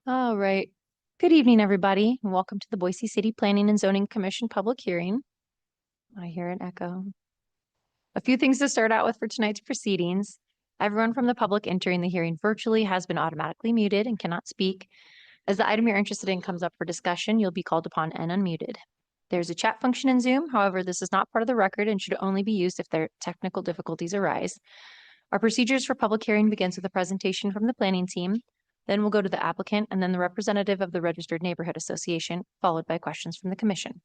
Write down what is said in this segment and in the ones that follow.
All right. Good evening, everybody, and welcome to the Boise City Planning and Zoning Commission public hearing. I hear an echo. A few things to start out with for tonight's proceedings. Everyone from the public entering the hearing virtually has been automatically muted and cannot speak. As the item you're interested in comes up for discussion, you'll be called upon and unmuted. There's a chat function in Zoom. However, this is not part of the record and should only be used if there technical difficulties arise. Our procedures for public hearing begins with a presentation from the planning team. Then we'll go to the applicant and then the representative of the Registered Neighborhood Association, followed by questions from the commission.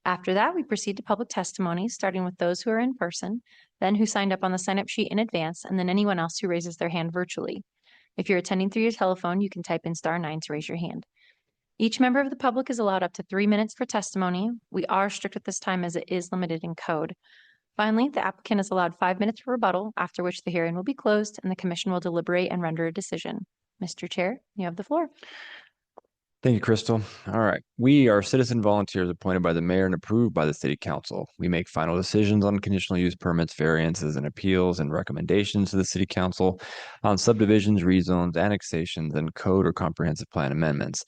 After that, we proceed to public testimony, starting with those who are in person, then who signed up on the sign-up sheet in advance, and then anyone else who raises their hand virtually. If you're attending through your telephone, you can type in *9 to raise your hand. Each member of the public is allowed up to 3 minutes for testimony. We are strict with this time as it is limited in code. Finally, the applicant is allowed 5 minutes for rebuttal, after which the hearing will be closed and the commission will deliberate and render a decision. Mr. Chair, you have the floor. Thank you, Crystal. All right. We are citizen volunteers appointed by the mayor and approved by the city council. We make final decisions on conditional use permits, variances, and appeals and recommendations to the city council on subdivisions, rezones, annexations, and code or comprehensive plan amendments.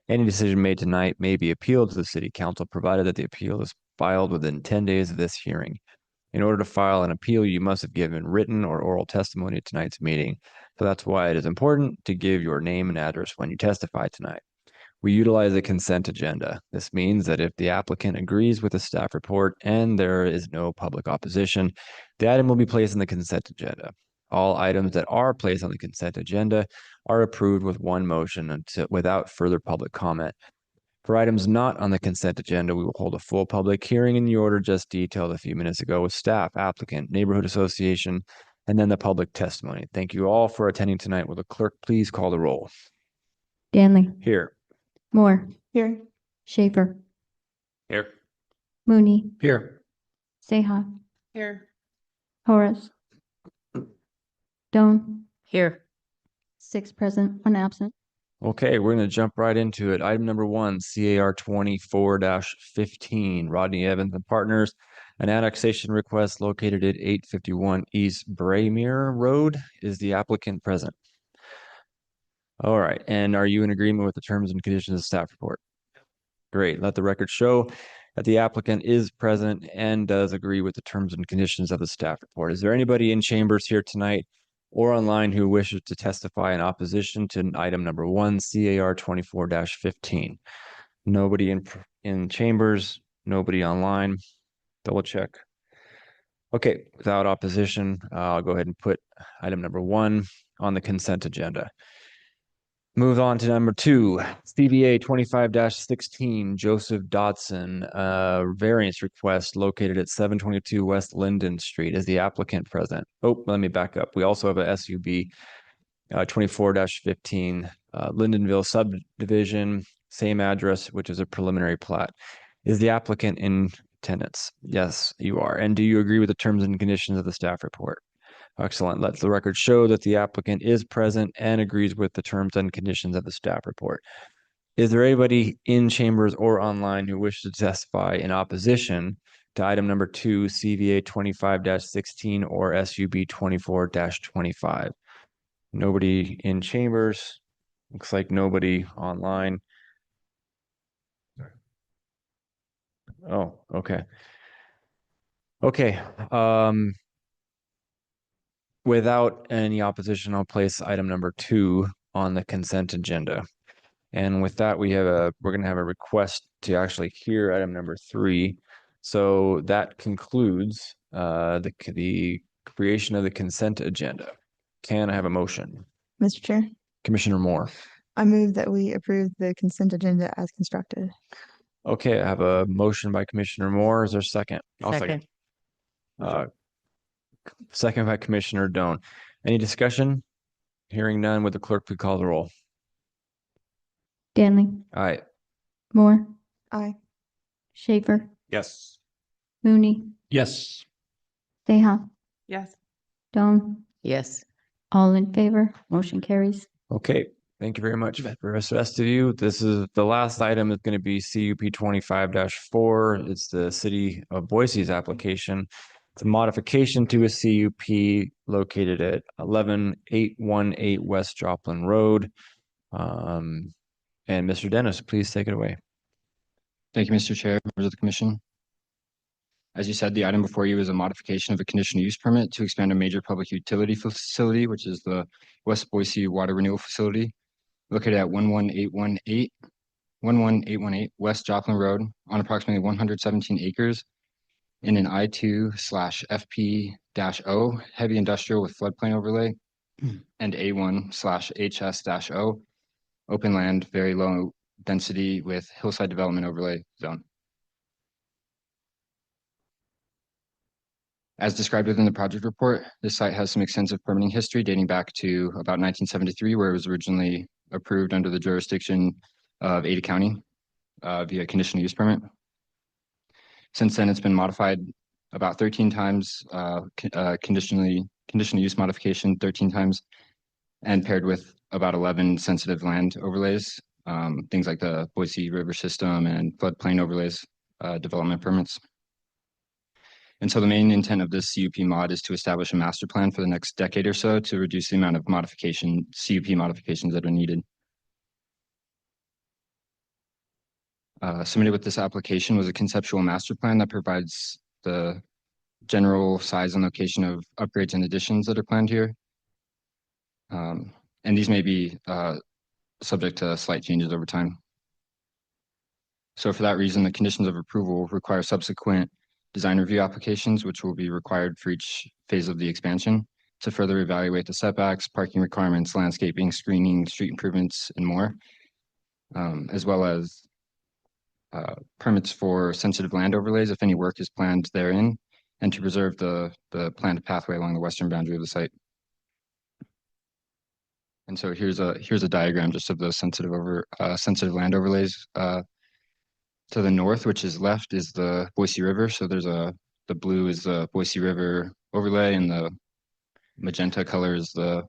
Any decision made tonight may be appealed to the city council, provided that the appeal is filed within 10 days of this hearing. In order to file an appeal, you must have given written or oral testimony at tonight's meeting. So that's why it is important to give your name and address when you testify tonight. We utilize a consent agenda. This means that if the applicant agrees with the staff report and there is no public opposition, the item will be placed on the consent agenda. All items that are placed on the consent agenda are approved with one motion without further public comment. For items not on the consent agenda, we will hold a full public hearing in the order just detailed a few minutes ago with staff, applicant, neighborhood association, and then the public testimony. Thank you all for attending tonight. Will the clerk please call the roll? Danley. Here. Moore. Here. Schaefer. Here. Mooney. Here. Seha. Here. Horace. Doan. Here. 6 present, 1 absent. Okay, we're going to jump right into it. Item number 1, CAR 24-15, Rodney Evans and Partners, an annexation request located at 851 East Braemere Road. Is the applicant present? All right, and are you in agreement with the terms and conditions of the staff report? Great, let the record show that the applicant is present and does agree with the terms and conditions of the staff report. Is there anybody in chambers here tonight or online who wishes to testify in opposition to item number 1, CAR 24-15? Nobody in chambers, nobody online. Double check. Okay, without opposition, I'll go ahead and put item number 1 on the consent agenda. Move on to number 2, CBA 25-16, Joseph Dodson, variance request located at 722 West Linden Street. Is the applicant present? Oh, let me back up. We also have a SUB 24-15, Lindenville subdivision, same address, which is a preliminary plat. Is the applicant in attendance? Yes, you are. And do you agree with the terms and conditions of the staff report? Excellent. Let the record show that the applicant is present and agrees with the terms and conditions of the staff report. Is there anybody in chambers or online who wishes to testify in opposition to item number 2, CVA 25-16 or SUB 24-25? Nobody in chambers. Looks like nobody online. Oh, okay. Okay. Without any opposition, I'll place item number 2 on the consent agenda. And with that, we're going to have a request to actually hear item number 3. So that concludes the creation of the consent agenda. Can I have a motion? Mr. Chair, Commissioner Moore. I move that we approve the consent agenda as constructed. Okay, I have a motion by Commissioner Moore. Is there a second? I'll second. Second by Commissioner Doan. Any discussion? Hearing none, would the clerk please call the roll? Danley. Aye. Moore. Aye. Schaefer. Yes. Mooney. Yes. Seha. Yes. Doan. Yes. All in favor. Motion carries. Okay. Thank you very much for the rest of you. This is the last item is going to be CUP 25-4. It's the City of Boise's application. It's a modification to a CUP located at 11818 West Joplin Road. And Mr. Dennis, please take it away. Thank you, Mr. Chair, members of the commission. As you said, the item before you is a modification of a conditional use permit to expand a major public utility facility, which is the West Boise Water Renewal Facility, located at 11818 West Joplin Road on approximately 117 acres in an I2/FP-O heavy industrial with floodplain overlay and A1/HS-O open land, very low density with hillside development overlay zone. As described within the project report, this site has some extensive permitting history dating back to about 1973, where it was originally approved under the jurisdiction of Ada County via conditional use permit. Since then, it's been modified about 13 times, conditional use modification 13 times, and paired with about 11 sensitive land overlays, things like the Boise River system and floodplain overlays, development permits. And so the main intent of this CUP mod is to establish a master plan for the next decade or so to reduce the amount of CUP modifications that are needed. Submitted with this application was a conceptual master plan that provides the general size and location of upgrades and additions that are planned here. And these may be subject to slight changes over time. So for that reason, the conditions of approval require subsequent design review applications, which will be required for each phase of the expansion to further evaluate the setbacks, parking requirements, landscaping, screening, street improvements, and more, as well as permits for sensitive land overlays if any work is planned therein, and to preserve the planned pathway along the western boundary of the site. And so here's a diagram just of those sensitive land overlays. To the north, which is left, is the Boise River. So there's the blue is the Boise River overlay, and the magenta color is the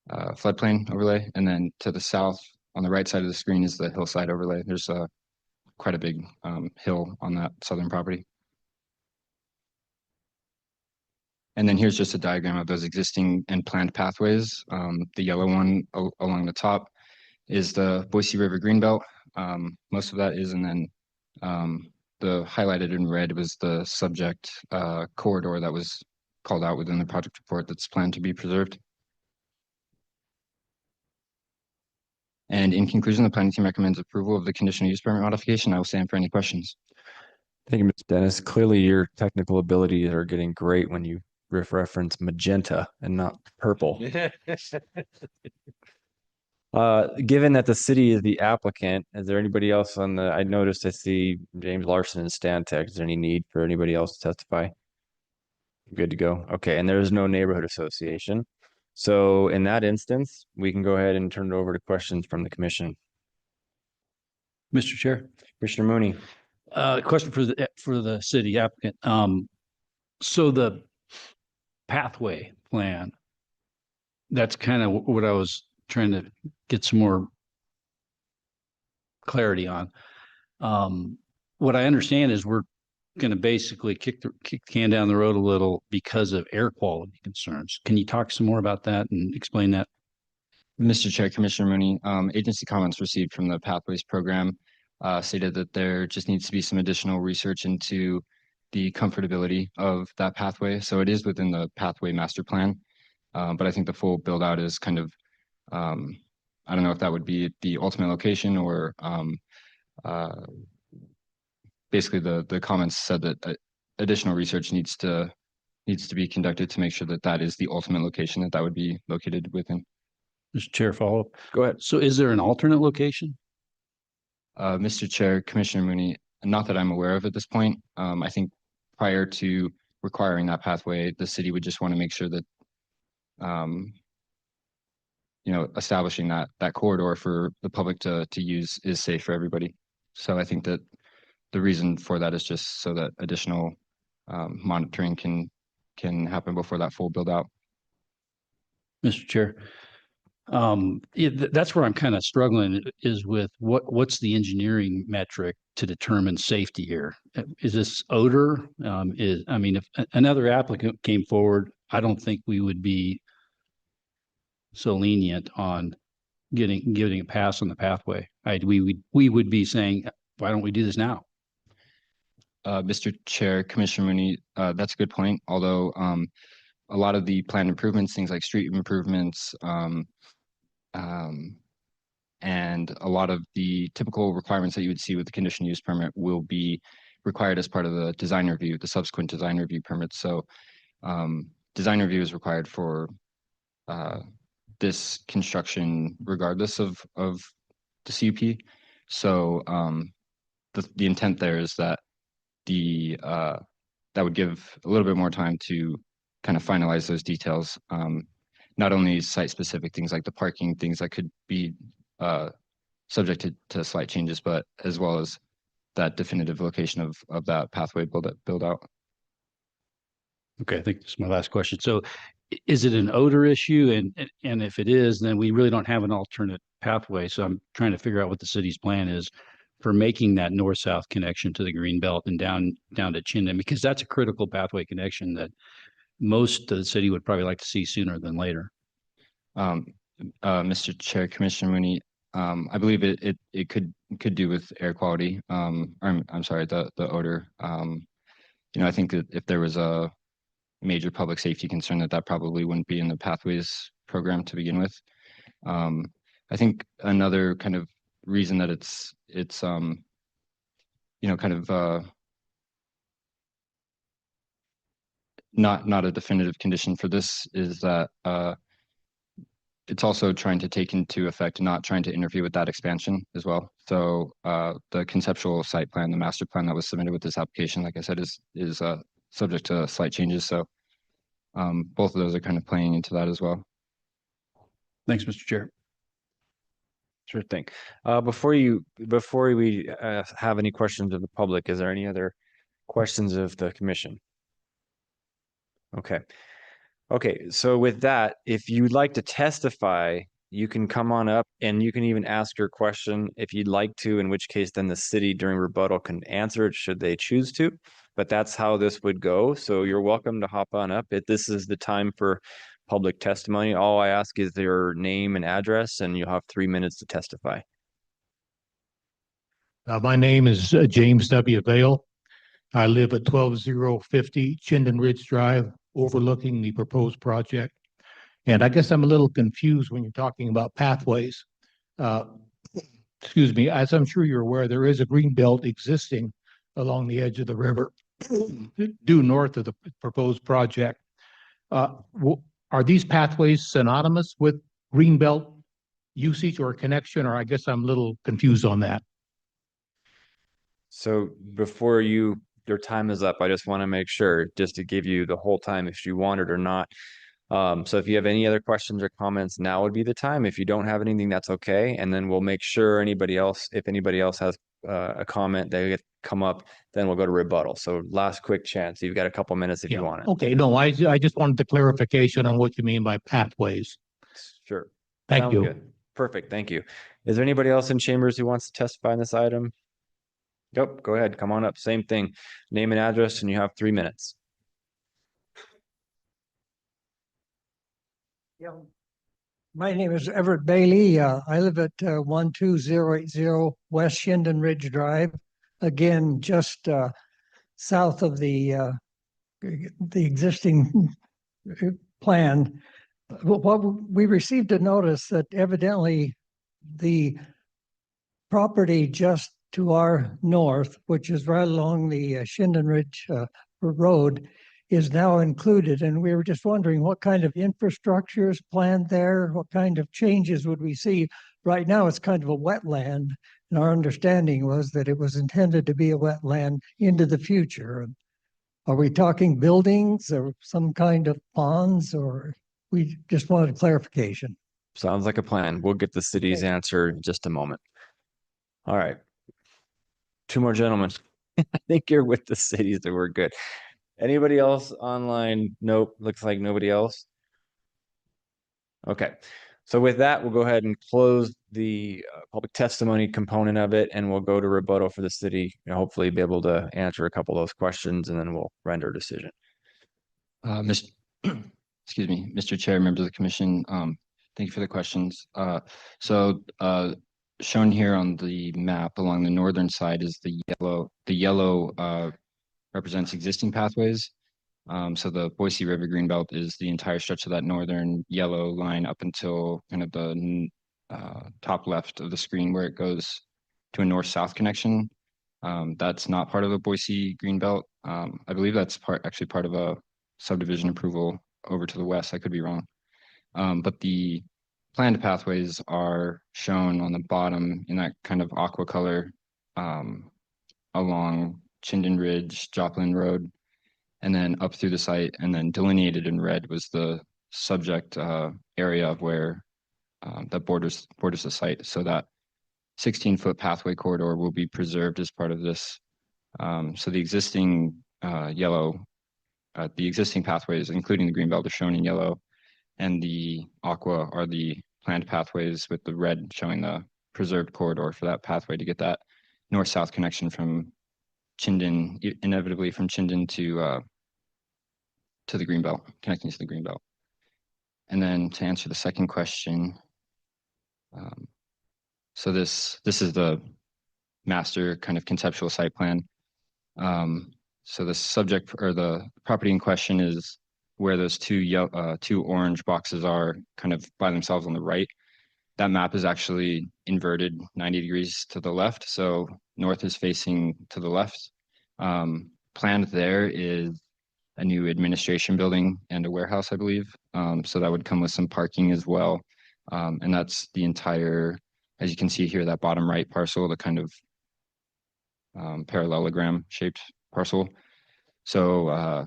floodplain overlay. And then to the south, on the right side of the screen, is the hillside overlay. There's quite a big hill on that southern property. And then here's just a diagram of those existing and planned pathways. The yellow one along the top is the Boise River Greenbelt. Most of that is, and then the highlighted in red was the subject corridor that was called out within the project report that's planned to be preserved. And in conclusion, the planning team recommends approval of the conditional use permit modification. I will stand for any questions. Thank you, Mr. Dennis. Clearly, your technical abilities are getting great when you reference magenta and not purple. Given that the city is the applicant, is there anybody else on the, I noticed I see James Larson and Stantec. Is there any need for anybody else to testify? Good to go. Okay, and there's no neighborhood association. So in that instance, we can go ahead and turn it over to questions from the commission. Mr. Chair, Commissioner Mooney. question for the city applicant. So the pathway plan, that's kind of what I was trying to get some more clarity on. What I understand is we're going to basically kick the can down the road a little because of air quality concerns. Can you talk some more about that and explain that? Mr. Chair, Commissioner Mooney, agency comments received from the Pathways program stated that there just needs to be some additional research into the comfortability of that pathway. So it is within the pathway master plan, but I think the full build out is kind of, I don't know if that would be the ultimate location or basically the comments said that additional research needs to be conducted to make sure that that is the ultimate location that would be located within. Mr. Chair, follow up. Go ahead. So is there an alternate location? Mr. Chair, Commissioner Mooney, not that I'm aware of at this point. I think prior to requiring that pathway, the city would just want to make sure that, establishing that corridor for the public to use is safe for everybody. So I think that the reason for that is just so that additional monitoring can happen before that full build out. Mr. Chair, that's where I'm kind of struggling is with what's the engineering metric to determine safety here? Is this odor? If another applicant came forward, I don't think we would be so lenient on getting a pass on the pathway. We would be saying, why don't we do this now? Mr. Chair, Commissioner Mooney, that's a good point. Although a lot of the planned improvements, things like street improvements, and a lot of the typical requirements that you would see with the conditional use permit will be required as part of the design review, the subsequent design review permits. So design review is required for this construction regardless of the CUP. So the intent there is that that would give a little bit more time to kind of finalize those details. Not only site specific things like the parking, things that could be subject to slight changes, but as well as that definitive location of that pathway build out. Okay, I think this is my last question. So is it an odor issue? And if it is, then we really don't have an alternate pathway. So I'm trying to figure out what the city's plan is for making that north-south connection to the green belt and down to Chinden, because that's a critical pathway connection that most of the city would probably like to see sooner than later. Mr. Chair, Commissioner Mooney, I believe it could do with air quality. I'm sorry, the odor. I think that if there was a major public safety concern, that probably wouldn't be in the pathways program to begin with. I think another kind of reason that it's kind of not a definitive condition for this is that it's also trying to take into effect, not trying to interfere with that expansion as well. So the conceptual site plan, the master plan that was submitted with this application, like I said, is subject to slight changes. So both of those are kind of playing into that as well. Thanks, Mr. Chair. Sure thing. Before we have any questions of the public, is there any other questions of the commission? Okay, so with that, if you'd like to testify, you can come on up and you can even ask your question if you'd like to, in which case then the city during rebuttal can answer it should they choose to, but that's how this would go. So you're welcome to hop on up. This is the time for public testimony. All I ask is your name and address, and you'll have 3 minutes to testify. My name is James W. Vale. I live at 12050 Chinden Ridge Drive, overlooking the proposed project. And I guess I'm a little confused when you're talking about pathways. Excuse me, as I'm sure you're aware, there is a green belt existing along the edge of the river due north of the proposed project. Are these pathways synonymous with green belt usage or connection, or I guess I'm a little confused on that? So before your time is up, I just want to make sure, just to give you the whole time if you want it or not. So if you have any other questions or comments, now would be the time. If you don't have anything, that's okay. And then we'll make sure if anybody else has a comment, they come up, then we'll go to rebuttal. So last quick chance. You've got a couple minutes if you want it. Okay, no, I just wanted the clarification on what you mean by pathways. Sure. Thank Sounds you. good. Perfect. Thank you. Is there anybody else in chambers who wants to testify on this item? Yep, go ahead. Come on up. Same thing. Name and address, and you have 3 minutes. Yeah, my name is Everett Bailey. I live at 12080 West Chinden Ridge Drive. Again, just south of the existing plan. What we received a notice that evidently the property just to our north, which is right along the Chinden Ridge Road, is now included. And we were just wondering what kind of infrastructure is planned there? What kind of changes would we see? Right now, it's kind of a wetland. And our understanding was that it was intended to be a wetland into the future. Are we talking buildings or some kind of ponds, or we just wanted clarification? Sounds like a plan. We'll get the city's answer in just a moment. All right. 2 more gentlemen. I think you're with the cities, so we're good. Anybody else online? Nope. Looks like nobody else. Okay. So with that, we'll go ahead and close the public testimony component of it, and we'll go to rebuttal for the city and hopefully be able to answer a couple of those questions, and then we'll render a decision. Excuse me, Mr. Chair, members of the commission. Thank you for the questions. So shown here on the map along the northern side is the yellow. The yellow represents existing pathways. So the Boise River Greenbelt is the entire stretch of that northern yellow line up until kind of the top left of the screen where it goes to a north-south connection. That's not part of the Boise Greenbelt. I believe that's actually part of a subdivision approval over to the west. I could be wrong. But the planned pathways are shown on the bottom in that kind of aqua color along Chinden Ridge, Joplin Road, and then up through the site, and then delineated in red was the subject area of where that borders the site. So that 16-foot pathway corridor will be preserved as part of this. So the existing the existing pathways, including the greenbelt, are shown in yellow, and the aqua are the planned pathways with the red showing the preserved corridor for that pathway to get that north-south connection from Chinden, inevitably from Chinden to the greenbelt, connecting to the greenbelt. And then to answer the second question, so this is the master kind of conceptual site plan. So the subject or the property in question is where those two orange boxes are kind of by themselves on the right. That map is actually inverted 90 degrees to the left. So north is facing to the left. Planned there is a new administration building and a warehouse, I believe. So that would come with some parking as well. And that's the entire, as you can see here, that bottom right parcel, the kind of parallelogram shaped parcel. So,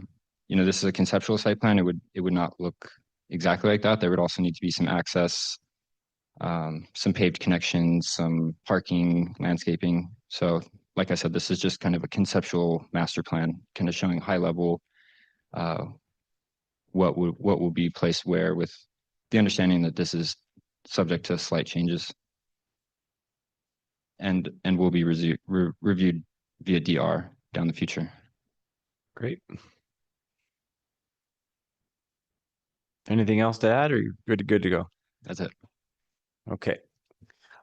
this is a conceptual site plan. It would not look exactly like that. There would also need to be some access, some paved connections, some parking, landscaping. So like I said, this is just kind of a conceptual master plan, kind of showing high level what will be placed where, with the understanding that this is subject to slight changes and will be reviewed via DR down the future. Great. Anything else to add, or you're good to go? That's it. Okay.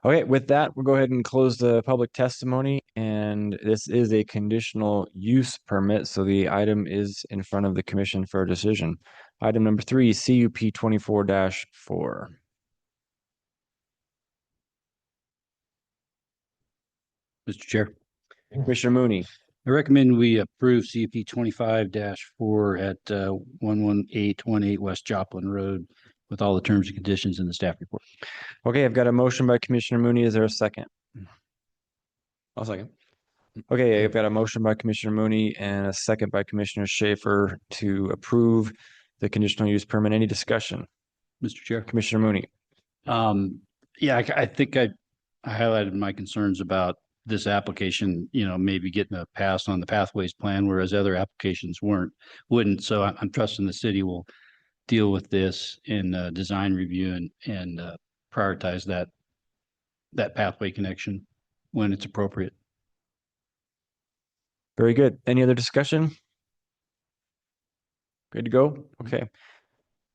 Okay, with that, we'll go ahead and close the public testimony, and this is a conditional use permit, so the item is in front of the commission for a decision. Item number 3, CUP 24-4. Mr. Chair, Commissioner Mooney. I recommend we approve CUP 25-4 at 11818 West Joplin Road with all the terms and conditions in the staff report. Okay, I've got a motion by Commissioner Mooney. Is there a second? I'll second. Okay, I've got a motion by Commissioner Mooney and a second by Commissioner Schaefer to approve the conditional use permit. Any discussion? Mr. Chair. Commissioner Mooney. Yeah, I think I highlighted my concerns about this application, maybe getting a pass on the pathways plan, whereas other applications wouldn't. So I'm trusting the city will deal with this in design review and prioritize that pathway connection when it's appropriate. Very good. Any other discussion? Good to go? Okay.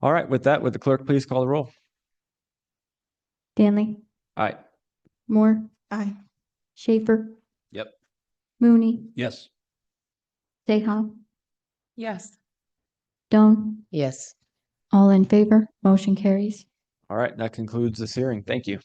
All right, with that, would the clerk please call the roll? Danley, Aye. Moore, Aye. Schaefer, Yep. Mooney, Yes. Seha, Yes. Stone, Yes. all in favor, motion carries. All right, that concludes this hearing. Thank you.